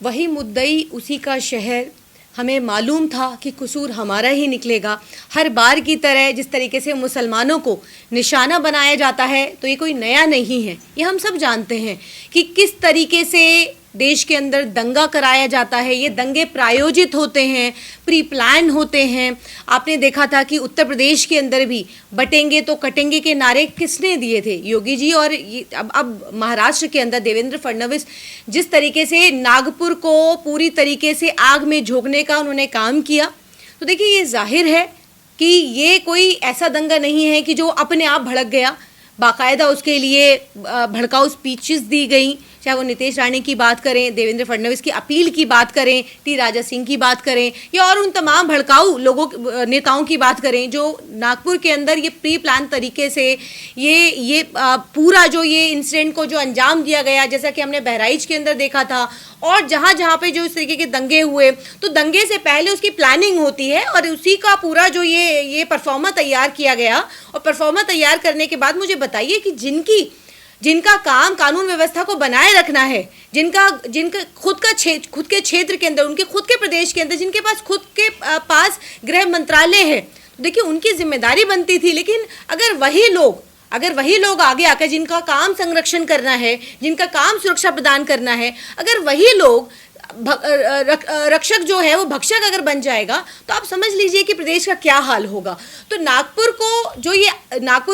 वही मुद्दई उसी का शहर, हमें मालूम था कि कसूर हमारा ही निकलेगा। हर बार की तरह जिस तरीके से मुसलमानों को निशाना बनाया जाता है तो ये कोई नया नहीं है, ये हम सब जानते हैं कि किस तरीके से देश के अंदर दंगा कराया जाता है। ये दंगे प्रायोजित होते हैं, प्री प्लान होते हैं। आपने देखा था कि उत्तर प्रदेश के अंदर भी बटेंगे तो कटेंगे के नारे किसने दिए थे? योगी जी। और अब महाराष्ट्र के अंदर देवेंद्र फडणवीस जिस तरीके से नागपुर को पूरी तरीके से आग में झोंकने का उन्होंने काम किया, तो देखिए ये जाहिर है कि ये कोई ऐसा दंगा नहीं है कि जो अपने आप भड़क गया। बाकायदा उसके लिए भड़काऊ स्पीचेस दी गई, चाहे वो नीतीश राणे की बात करें, देवेंद्र फडणवीस की अपील की बात करें, टी राजा सिंह की बात करें, या और उन तमाम भड़काऊ नेताओं की बात करें जो नागपुर के अंदर ये प्री प्लान तरीके से ये पूरा जो ये इंसिडेंट को जो अंजाम दिया गया, जैसा कि हमने बहराइच के अंदर देखा था और जहाँ पे जो इस तरीके के दंगे हुए, तो दंगे से पहले उसकी प्लानिंग होती है और उसी का पूरा जो ये परफॉर्मा तैयार किया गया। और परफॉर्मा तैयार करने के बाद मुझे बताइए कि जिनका काम कानून व्यवस्था को बनाए रखना है, जिनका खुद के क्षेत्र के अंदर, उनके खुद के प्रदेश के अंदर, जिनके पास खुद के पास गृह मंत्रालय है, तो देखिए उनकी जिम्मेदारी बनती थी। लेकिन अगर वही लोग आगे आकर, जिनका काम संरक्षण करना है, जिनका काम सुरक्षा प्रदान करना है, अगर वही लोग रक्षक जो है वो भक्षक अगर बन जाएगा, तो आप समझ लीजिए कि प्रदेश का क्या हाल होगा। तो नागपुर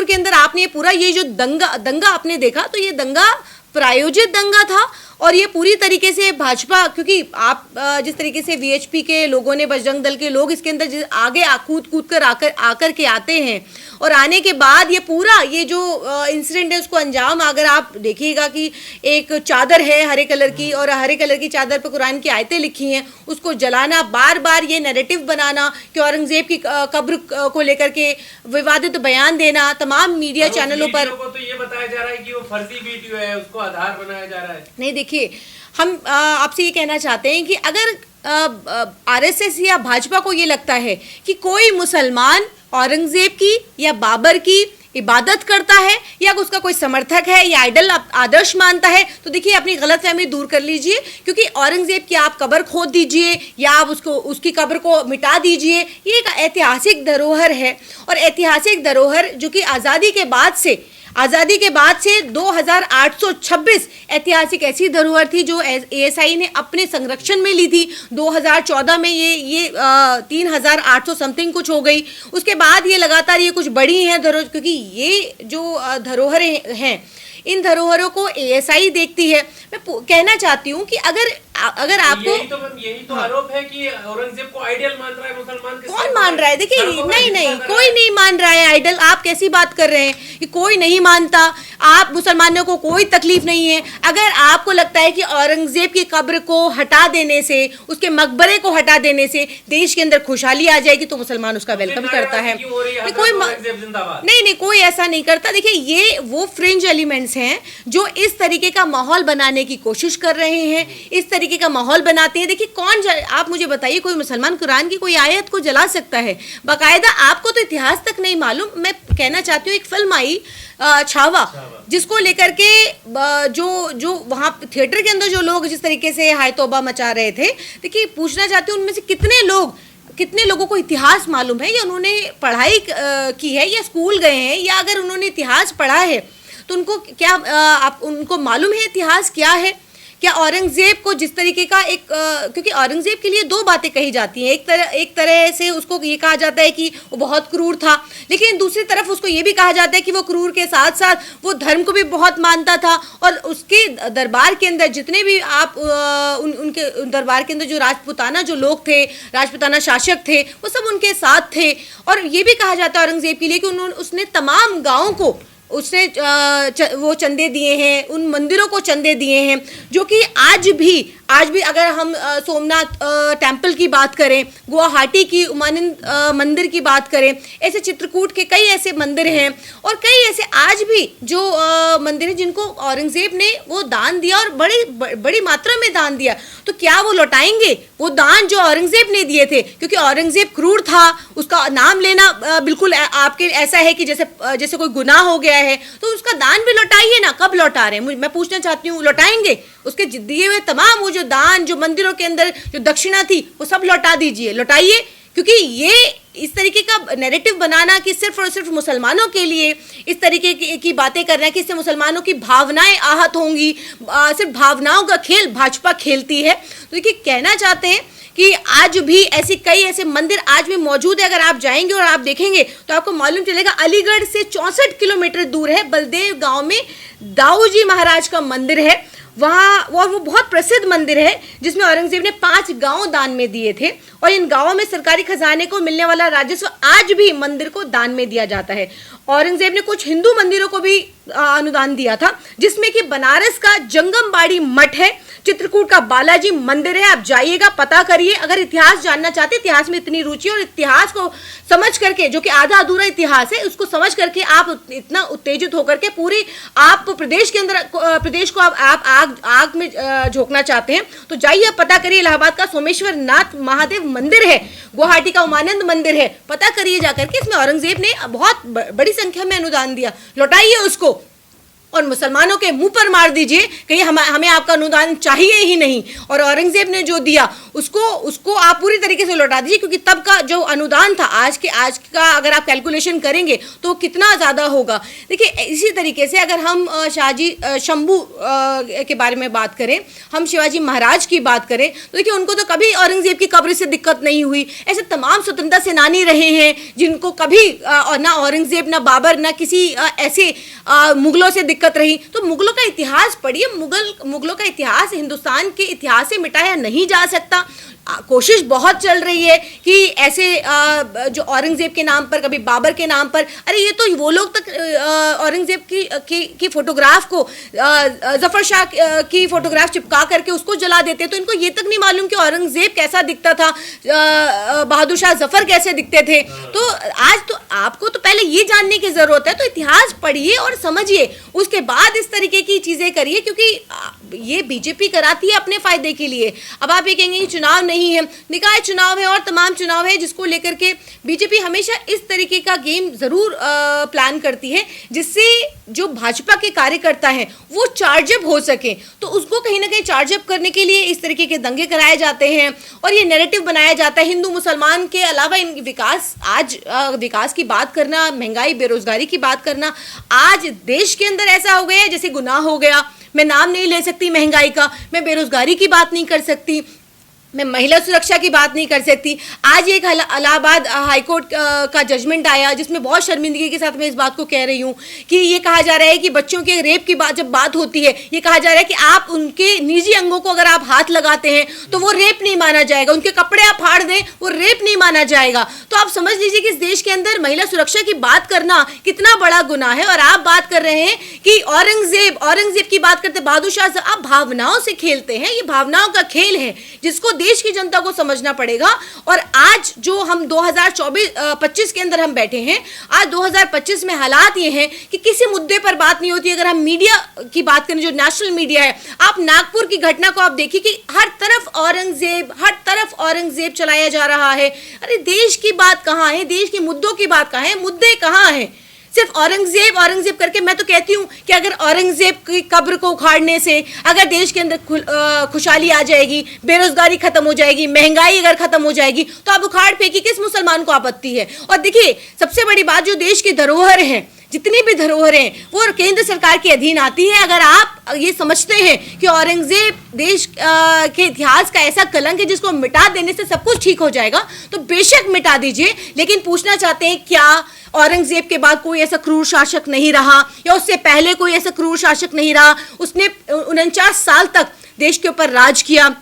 के अंदर आपने पूरा ये जो दंगा आपने देखा, तो ये दंगा प्रायोजित दंगा था और ये पूरी तरीके से भाजपा, क्योंकि आप जिस तरीके से वीएचपी के लोगों ने, बजरंग दल के लोग इसके अंदर आगे कूद कर आकर के आते हैं और आने के बाद ये पूरा ये जो इंसिडेंट है उसको अंजाम, अगर आप देखिएगा कि एक चादर है हरे कलर की और हरे कलर की चादर पर कुरान की आयतें लिखी हैं, उसको जलाना, बार बार ये नैरेटिव बनाना कि औरंगजेब की कब्र को लेकर के विवादित बयान देना तमाम मीडिया चैनलों पर। तो ये बताया जा रहा है कि वो फर्जी वीडियो है, उसको आधार बनाया जा रहा है। नहीं, देखिए हम आपसे ये कहना चाहते हैं कि अगर आरएसएस या भाजपा को ये लगता है कि कोई मुसलमान औरंगजेब की या बाबर की इबादत करता है या उसका कोई समर्थक है या आइडल आदर्श मानता है, तो देखिए अपनी गलतफहमी दूर कर लीजिए। क्योंकि औरंगजेब की आप कब्र खोद दीजिए या आप उसकी कब्र को मिटा दीजिए, ये एक ऐतिहासिक धरोहर है। और ऐतिहासिक धरोहर जो कि आज़ादी के बाद से 2826 ऐतिहासिक ऐसी धरोहर थी जो एएसआई ने अपने संरक्षण में ली थी। 2014 में ये 3800 समथिंग कुछ हो गई। उसके बाद ये लगातार ये कुछ बढ़ी हैं धरोहर, क्योंकि ये जो धरोहरें हैं, इन धरोहरों को एएसआई देखती है। मैं कहना चाहती हूँ कि अगर आपको यही तो आरोप है कि औरंगजेब को आइडियल मान रहा है मुसलमान। कौन मान रहा है? देखिए नहीं, कोई नहीं मान रहा है आइडल। आप कैसी बात कर रहे हैं कि कोई नहीं मानता? आप मुसलमानों को कोई तकलीफ नहीं है। अगर आपको लगता है कि औरंगजेब की कब्र को हटा देने से, उसके मकबरे को हटा देने से देश के अंदर खुशहाली आ जाएगी, तो मुसलमान उसका वेलकम करता है। नहीं, कोई ऐसा नहीं करता। देखिए ये वो फ्रिंज एलिमेंट्स हैं जो इस तरीके का माहौल बनाने की कोशिश कर रहे हैं, इस तरीके का माहौल बनाते हैं। देखिए आप मुझे बताइए, कोई मुसलमान कुरान की कोई आयत को जला सकता है? बाकायदा आपको तो इतिहास तक नहीं मालूम। मैं कहना चाहती हूँ, एक फिल्म आई छावा, जिसको लेकर के जो वहाँ थिएटर के अंदर जो लोग जिस तरीके से हाय तौबा मचा रहे थे, देखिए पूछना चाहती हूँ उनमें से कितने लोगों को इतिहास मालूम है, या उन्होंने पढ़ाई की है, या स्कूल गए हैं, या अगर उन्होंने इतिहास पढ़ा है तो उनको मालूम है इतिहास क्या है? क्या औरंगजेब को जिस तरीके का क्योंकि औरंगजेब के लिए दो बातें कही जाती हैं। एक तरह से उसको ये कहा जाता है कि वो बहुत क्रूर था, लेकिन दूसरी तरफ उसको ये भी कहा जाता है कि वो क्रूर के साथ साथ वो धर्म को भी बहुत मानता था। और उसके दरबार के अंदर जितने भी आप उनके दरबार के अंदर जो राजपूताना जो लोग थे, राजपूताना शासक थे, वो सब उनके साथ थे। और ये भी कहा जाता है औरंगजेब के लिए कि उसने तमाम गाँवों को उसने वो चंदे दिए हैं, उन मंदिरों को चंदे दिए हैं, जो कि आज भी अगर हम सोमनाथ टेम्पल की बात करें, गुवाहाटी की उमानंद मंदिर की बात करें, ऐसे चित्रकूट के कई ऐसे मंदिर हैं और कई ऐसे आज भी जो मंदिर हैं जिनको औरंगजेब ने वो दान दिया और बड़ी मात्रा में दान दिया। तो क्या वो लौटाएंगे वो दान जो औरंगजेब ने दिए थे? क्योंकि औरंगजेब क्रूर था, उसका नाम लेना बिल्कुल आपके ऐसा है कि जैसे कोई गुनाह हो गया है, तो उसका दान भी लौटाइए ना। कब लौटा रहे हैं? मैं पूछना चाहती हूँ, लौटाएंगे? उसके दिए हुए तमाम वो जो दान, जो मंदिरों के अंदर जो दक्षिणा थी, वो सब लौटा दीजिए, लौटाइए। क्योंकि ये इस तरीके का नैरेटिव बनाना कि सिर्फ और सिर्फ मुसलमानों के लिए इस तरीके की बातें कर रहे हैं कि इससे मुसलमानों की भावनाएं आहत होंगी, सिर्फ भावनाओं का खेल भाजपा खेलती है। तो देखिए, कहना चाहते हैं कि आज भी कई ऐसे मंदिर आज भी मौजूद है। अगर आप जाएंगे और आप देखेंगे तो आपको मालूम चलेगा, अलीगढ़ से 64 किलोमीटर दूर है बलदेव गांव में दाऊ जी महाराज का मंदिर है। वहाँ वो बहुत प्रसिद्ध मंदिर है जिसमें औरंगजेब ने 5 गांव दान में दिए थे, और इन गांवों में सरकारी खजाने को मिलने वाला राजस्व आज भी मंदिर को दान में दिया जाता है। औरंगजेब ने कुछ हिंदू मंदिरों को भी अनुदान दिया था, जिसमें कि बनारस का जंगमबाड़ी मठ है, चित्रकूट का बालाजी मंदिर है। आप जाइएगा, पता करिए। अगर इतिहास जानना चाहते, इतिहास में इतनी रुचि और इतिहास को समझ करके, जो कि आधा अधूरा इतिहास है, उसको समझ करके आप इतना उत्तेजित होकर के पूरी आप प्रदेश के अंदर प्रदेश को आप आग में झोंकना चाहते हैं, तो जाइए, पता करिए। इलाहाबाद का सोमेश्वर नाथ महादेव मंदिर है, गुवाहाटी का उमानंद मंदिर है, पता करिए जाकर के। इसमें औरंगजेब ने बहुत बड़ी संख्या में अनुदान दिया, लौटाइए उसको और मुसलमानों के मुंह पर मार दीजिए कि हमें आपका अनुदान चाहिए ही नहीं। और औरंगजेब ने जो दिया उसको आप पूरी तरीके से लौटा दीजिए, क्योंकि तब का जो अनुदान था आज का अगर आप कैलकुलेशन करेंगे तो कितना ज़्यादा होगा। देखिए, इसी तरीके से अगर हम शंभू के बारे में बात करें, हम शिवाजी महाराज की बात करें, तो देखिए उनको तो कभी औरंगजेब की कब्र से दिक्कत नहीं हुई। ऐसे तमाम स्वतंत्रता सेनानी रहे हैं जिनको कभी ना औरंगजेब, ना बाबर, ना किसी ऐसे मुगलों से दिक्कत रही। तो मुगलों का इतिहास पढ़िए, मुगलों का इतिहास हिंदुस्तान के इतिहास से मिटाया नहीं जा सकता। कोशिश बहुत चल रही है कि ऐसे जो औरंगजेब के नाम पर, कभी बाबर के नाम पर, अरे ये तो वो लोग तक औरंगजेब की फोटोग्राफ को, जफर शाह की फोटोग्राफ चिपका करके उसको जला देते, तो इनको ये तक नहीं मालूम कि औरंगजेब कैसा दिखता था, बहादुर शाह जफर कैसे दिखते थे। तो आज तो आपको तो पहले ये जानने की जरूरत है, तो इतिहास पढ़िए और समझिए, उसके बाद इस तरीके की चीजें करिए, क्योंकि ये बीजेपी कराती है अपने फायदे के लिए। अब आप ये कहेंगे चुनाव नहीं है, निकाय चुनाव है और तमाम चुनाव है, जिसको लेकर के बीजेपी हमेशा इस तरीके का गेम जरूर प्लान करती है, जिससे जो भाजपा के कार्यकर्ता हैं वो चार्जअप हो सके। तो उसको कहीं ना कहीं चार्जअप करने के लिए इस तरीके के दंगे कराए जाते हैं और ये नैरेटिव बनाया जाता है हिंदू मुसलमान के अलावा। इन विकास की बात करना, महंगाई, बेरोजगारी की बात करना, आज देश के अंदर ऐसा हो गया है जैसे गुनाह हो गया। मैं नाम नहीं ले सकती महंगाई का, मैं बेरोजगारी की बात नहीं कर सकती, मैं महिला सुरक्षा की बात नहीं कर सकती। आज एक इलाहाबाद हाईकोर्ट का जजमेंट आया जिसमें बहुत शर्मिंदगी के साथ मैं इस बात को कह रही हूँ कि ये कहा जा रहा है कि बच्चों के रेप की बात जब बात होती है, ये कहा जा रहा है कि आप उनके निजी अंगों को अगर आप हाथ लगाते हैं तो वो रेप नहीं माना जाएगा, उनके कपड़े आप फाड़ दें वो रेप नहीं माना जाएगा। तो आप समझ लीजिए कि इस देश के अंदर महिला सुरक्षा की बात करना कितना बड़ा गुनाह है। और आप बात कर रहे हैं कि औरंगजेब की बात करते, बहादुर शाह, आप भावनाओं से खेलते हैं। ये भावनाओं का खेल है जिसको देश की जनता को समझना पड़ेगा। और आज जो हम 2024-25 के अंदर हम बैठे हैं, आज 2025 में हालात ये हैं कि किसी मुद्दे पर बात नहीं होती। अगर हम मीडिया की बात करें, जो नेशनल मीडिया है, आप नागपुर की घटना को आप देखिए कि हर तरफ औरंगजेब चलाया जा रहा है। अरे देश की बात कहाँ है, देश के मुद्दों की बात कहाँ है, मुद्दे कहाँ हैं? सिर्फ औरंगजेब करके। मैं तो कहती हूँ कि अगर औरंगजेब की कब्र को उखाड़ने से अगर देश के अंदर खुशहाली आ जाएगी, बेरोजगारी खत्म हो जाएगी, महंगाई अगर खत्म हो जाएगी, तो आप उखाड़ फेंकी, किस मुसलमान को आपत्ति है? और देखिए, सबसे बड़ी बात, जो देश की धरोहर है, जितनी भी धरोहरें हैं वो केंद्र सरकार के अधीन आती है। अगर आप ये समझते हैं कि औरंगजेब देश के इतिहास का ऐसा कलंक है जिसको मिटा देने से सब कुछ ठीक हो जाएगा, तो बेशक मिटा दीजिए। लेकिन पूछना चाहते हैं, क्या औरंगजेब के बाद कोई ऐसा क्रूर शासक नहीं रहा, या उससे पहले कोई ऐसा क्रूर शासक नहीं रहा? उसने 49 साल तक देश के ऊपर राज किया,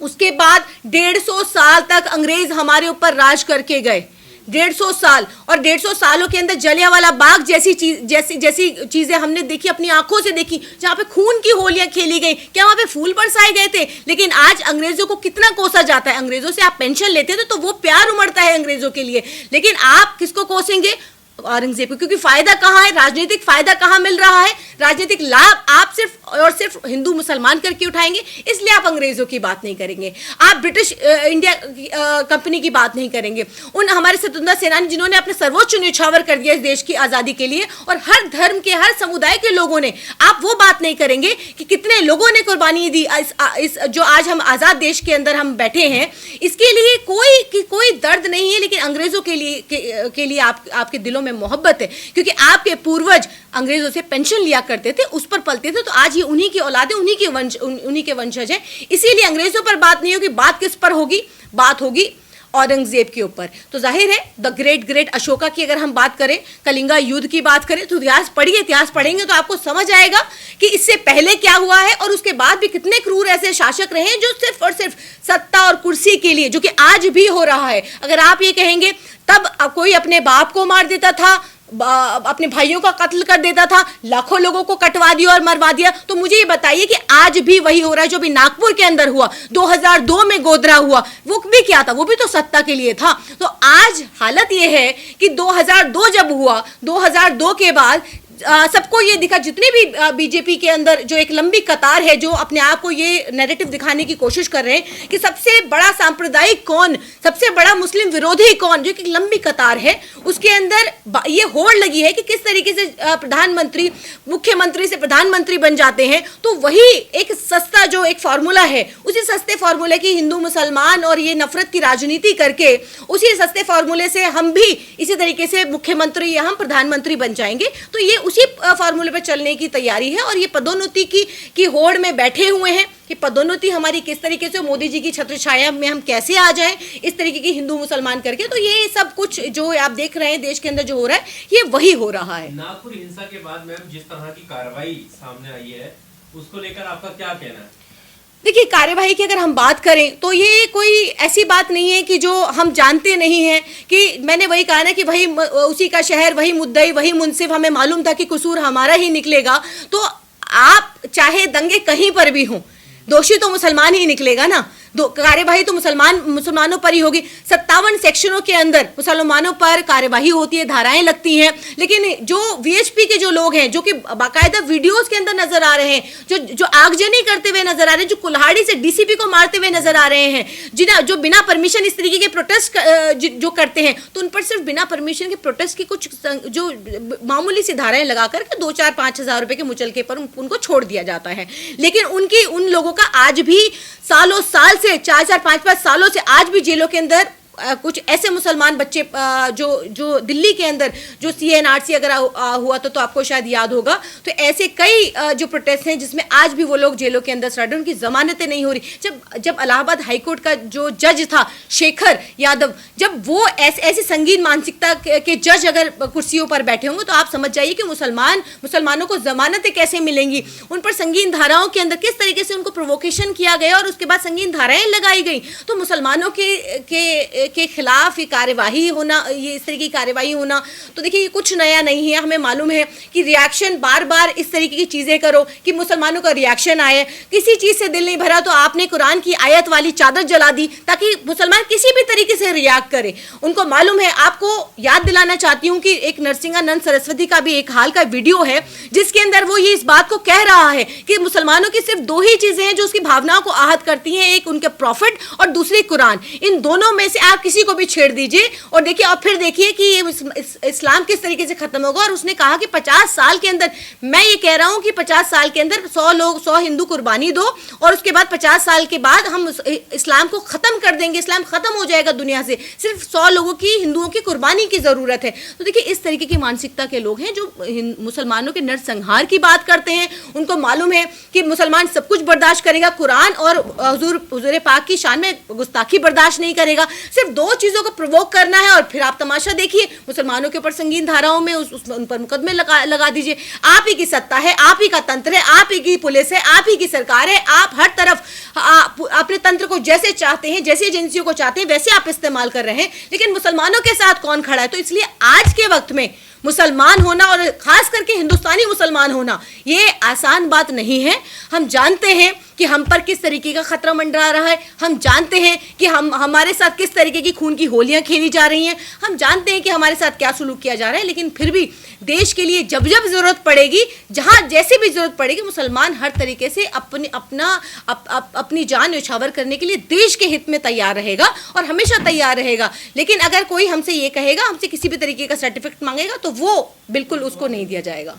उसके बाद 150 साल तक अंग्रेज हमारे ऊपर राज करके गए। 150 साल, और 150 सालों के अंदर जलियांवाला बाग जैसी चीजें हमने देखी, अपनी आंखों से देखी, जहां पे खून की होलियां खेली गई। क्या वहां पे फूल बरसाए गए थे? लेकिन आज अंग्रेजों को कितना कोसा जाता है। अंग्रेजों से आप पेंशन लेते थे तो वो प्यार उमड़ता है अंग्रेजों के लिए, लेकिन आप किसको कोसेंगे? औरंगजेब को, क्योंकि फायदा कहाँ है, राजनीतिक फायदा कहाँ मिल रहा है, राजनीतिक लाभ आप सिर्फ और सिर्फ हिंदू मुसलमान करके उठाएंगे, इसलिए आप अंग्रेजों की बात नहीं करेंगे, आप ब्रिटिश इंडिया कंपनी की बात नहीं करेंगे, उन हमारे स्वतंत्रता सेनानी जिन्होंने अपने सर्वोच्च न्यौछावर कर दिया इस देश की आजादी के लिए, और हर धर्म के हर समुदाय के लोगों ने, आप वो बात नहीं करेंगे कि कितने लोगों ने कुर्बानी दी इस जो आज हम आजाद देश के अंदर हम बैठे हैं, इसके लिए कोई दर्द नहीं है, लेकिन अंग्रेजों के लिए आपके दिलों में मोहब्बत है, क्योंकि आपके पूर्वज अंग्रेजों से पेंशन लिया करते थे, उस पर पलते थे, तो आज ये उन्हीं की औलादे, उन्हीं के वंशज हैं, इसीलिए अंग्रेजों पर बात नहीं होगी, बात किस पर होगी, बात होगी औरंगजेब के ऊपर। तो जाहिर है द ग्रेट अशोका की अगर हम बात करें, कलिंगा युद्ध की बात करें, तो इतिहास पढ़िए, इतिहास पढ़ेंगे तो आपको समझ आएगा कि इससे पहले क्या हुआ है और उसके बाद भी कितने क्रूर ऐसे शासक रहे हैं जो सिर्फ और सिर्फ सत्ता और कुर्सी के लिए, जो कि आज भी हो रहा है। अगर आप ये कहेंगे तब कोई अपने बाप को मार देता था, अपने भाइयों का कत्ल कर देता था, लाखों लोगों को कटवा दिया और मरवा दिया, तो मुझे ये बताइए कि आज भी वही हो रहा है जो भी नागपुर के अंदर हुआ, 2002 में गोधरा हुआ, वो भी क्या था, वो भी तो सत्ता के लिए था। तो आज हालत ये है कि 2002 जब हुआ, 2002 के बाद सबको ये दिखा, जितने भी बीजेपी के अंदर जो एक लंबी कतार है, जो अपने आप को ये नैरेटिव दिखाने की कोशिश कर रहे हैं कि सबसे बड़ा सांप्रदायिक कौन, सबसे बड़ा मुस्लिम विरोधी कौन, जो एक लंबी कतार है, उसके अंदर ये होड़ लगी है कि किस तरीके से प्रधानमंत्री, मुख्यमंत्री से प्रधानमंत्री बन जाते हैं। तो वही एक सस्ता जो एक फार्मूला है, उसी सस्ते फार्मूले की हिंदू मुसलमान और ये नफरत की राजनीति करके, उसी सस्ते फार्मूले से हम भी इसी तरीके से मुख्यमंत्री या हम प्रधानमंत्री बन जाएंगे। तो ये उसी फार्मूले पर चलने की तैयारी है, और ये पदोन्नति की होड़ में बैठे हुए हैं कि पदोन्नति हमारी किस तरीके से, मोदी जी की छत्र छाया में हम कैसे आ जाएं, इस तरीके की हिंदू मुसलमान करके। तो ये सब कुछ जो आप देख रहे हैं देश के अंदर जो हो रहा है, ये वही हो रहा है। नागपुर हिंसा के बाद मैम जिस तरह की कार्रवाई सामने आई है, उसको लेकर आपका क्या कहना है? देखिए, कार्यवाही की अगर हम बात करें तो ये कोई ऐसी बात नहीं है कि जो हम जानते नहीं हैं, कि मैंने वही कहा ना कि वही उसी का शहर, वही मुद्दई, वही मुंसिफ, हमें मालूम था कि कसूर हमारा ही निकलेगा। तो आप चाहे दंगे कहीं पर भी हों, दोषी तो मुसलमान ही निकलेगा ना, कार्यवाही तो मुसलमानों पर ही होगी। 57 सेक्शनों के अंदर मुसलमानों पर कार्यवाही होती है, धाराएं लगती हैं, लेकिन जो वीएचपी के जो लोग हैं, जो कि बाकायदा वीडियोस के अंदर नजर आ रहे हैं, जो आगजनी करते हुए नजर आ रहे हैं, जो कुल्हाड़ी से डीसीपी को मारते हुए नजर आ रहे हैं, जो बिना परमिशन इस तरीके के प्रोटेस्ट जो करते हैं, तो उन पर सिर्फ बिना परमिशन के प्रोटेस्ट की कुछ जो मामूली सी धाराएं लगा करके 2-4-5 हज़ार रुपए के मुचलके पर उनको छोड़ दिया जाता है। लेकिन उन लोगों का आज भी सालों साल से 4-5 सालों से आज भी जेलों के अंदर कुछ ऐसे मुसलमान बच्चे जो दिल्ली के अंदर जो CNRC अगर हुआ तो आपको शायद याद होगा, तो ऐसे कई जो प्रोटेस्ट हैं जिसमें आज भी वो लोग जेलों के अंदर सड़, उनकी जमानतें नहीं हो रही। जब इलाहाबाद हाईकोर्ट का जो जज था शेखर यादव, जब वो ऐसी संगीन मानसिकता के जज अगर कुर्सियों पर बैठे होंगे, तो आप समझ जाइए कि मुसलमानों को जमानतें कैसे मिलेंगी। उन पर संगीन धाराओं के अंदर किस तरीके से उनको प्रोवोकेशन किया गया और उसके बाद संगीन धाराएं लगाई गई। तो मुसलमानों के खिलाफ ये कार्यवाही होना, ये इस तरीके की कार्यवाही होना, तो देखिए ये कुछ नया नहीं है। हमें मालूम है कि रिएक्शन बार बार इस तरीके की चीज़ें करो कि मुसलमानों का रिएक्शन आए। किसी चीज़ से दिल नहीं भरा तो आपने कुरान की आयत वाली चादर जला दी ताकि मुसलमान किसी भी तरीके से रिएक्ट करे। उनको मालूम है। आपको याद दिलाना चाहती हूँ कि एक नरसिंहानंद सरस्वती का भी एक हाल का वीडियो है जिसके अंदर वो ये इस बात को कह रहा है कि मुसलमानों की सिर्फ दो ही चीज़ें हैं जो उसकी भावनाओं को आहत करती हैं, एक उनके प्रॉफिट और दूसरी कुरान। इन दोनों में से आप किसी को भी छेड़ दीजिए और देखिए, और फिर देखिए कि ये इस्लाम किस तरीके से खत्म होगा। और उसने कहा कि 50 साल के अंदर, मैं ये कह रहा हूं कि 50 साल के अंदर 100 हिंदू कुर्बानी दो और उसके बाद 50 साल के बाद हम इस्लाम को खत्म कर देंगे, इस्लाम खत्म हो जाएगा दुनिया से। सिर्फ 100 लोगों की, हिंदुओं की कुर्बानी की जरूरत है। तो देखिए, इस तरीके की मानसिकता के लोग हैं जो मुसलमानों के नरसंहार की बात करते हैं। उनको मालूम है कि मुसलमान सब कुछ बर्दाश्त करेगा, कुरान और हुजूर पाक की शान में गुस्ताखी बर्दाश्त नहीं करेगा। सिर्फ दो चीजों को प्रोवोक करना है और फिर आप तमाशा देखिए, मुसलमानों के ऊपर संगीन धाराओं में उन पर मुकदमे लगा दीजिए। आप ही की सत्ता है, आप ही का तंत्र है, आप ही की पुलिस है, आप ही की सरकार है। आप हर तरफ अपने तंत्र को जैसे चाहते हैं, जैसी एजेंसियों को चाहते हैं वैसे आप इस्तेमाल कर रहे हैं। लेकिन मुसलमानों के साथ कौन खड़ा है? तो इसलिए आज के वक्त में मुसलमान होना और खास करके हिंदुस्तानी मुसलमान होना ये आसान बात नहीं है। हम जानते हैं कि हम पर किस तरीके का खतरा मंडरा रहा है, हम जानते हैं कि हमारे साथ किस तरीके की खून की होलियां खेली जा रही हैं, हम जानते हैं कि हमारे साथ क्या सुलूक किया जा रहा है, लेकिन फिर भी देश के लिए जब जब जरूरत पड़ेगी, जहां जैसे भी जरूरत पड़ेगी, मुसलमान हर तरीके से अपनी जान न्यौछावर करने के लिए देश के हित में तैयार रहेगा और हमेशा तैयार रहेगा। लेकिन अगर कोई हमसे ये कहेगा, हमसे किसी भी तरीके का सर्टिफिकेट मांगेगा, तो वो बिल्कुल उसको नहीं दिया जाएगा।